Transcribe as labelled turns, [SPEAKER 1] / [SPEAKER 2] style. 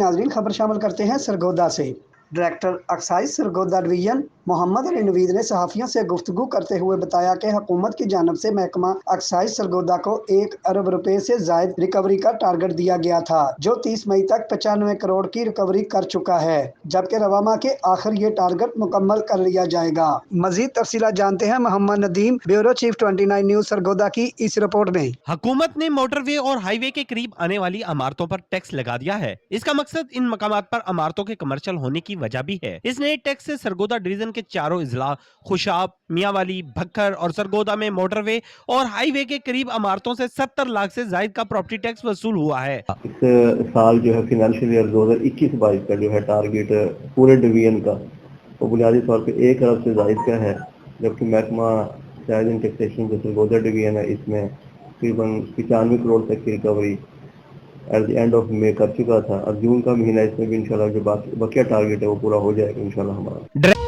[SPEAKER 1] नाज़रीन, खबर शामिल करते हैं सरगोदा से। Director excise Sargodha division Mohammad Ali Naveed ने सहाफ़ियों से गुफ्तगू करते हुए बताया कि हुकूमत की जानिब से महकमा एक्साइज सरगोदा को 1 अरब रुपए से जायद रिकवरी का टारगेट दिया गया था, जो 30 मई तक 95 करोड़ की रिकवरी कर चुका है, जबकि रवा माह के आखिर ये टारगेट मुकम्मल कर लिया जाएगा। मजीद तफसीलात जानते हैं Mohammad Nadeem, bureau chief 29 news Sargodha की इस रिपोर्ट में।
[SPEAKER 2] हुकूमत ने मोटरवे और हाईवे के करीब आने वाली इमारतों पर टैक्स लगा दिया है। इसका मकसद इन मकामात पर इमारतों के कमर्शियल होने की वजह भी है। इस नए टैक्स से सरगोदा डिवीजन के चारों इजला खुशाब, मियांवाली, भक्खर और सरगोदा में मोटरवे और हाईवे के करीब इमारतों से 70 लाख से ज्यादा का प्रॉपर्टी टैक्स वसूल हुआ है।
[SPEAKER 3] इस साल जो है फाइनेंशियल ईयर 2021-22 का जो है टारगेट पूरे डिवीजन का वो बुनियादी तौर पे 1 अरब से ज्यादा का है, जबकि महकमा एक्साइज एंड टैक्सेशन जो सरगोदा डिवीजन है इसमें तकरीबन 95 करोड़ तक की recovery at the end of May कर चुका था। अब जून का महीना इसमें भी इंशाल्लाह जो बकिया टारगेट है वो पूरा हो जाएगा इंशाल्लाह हमारा।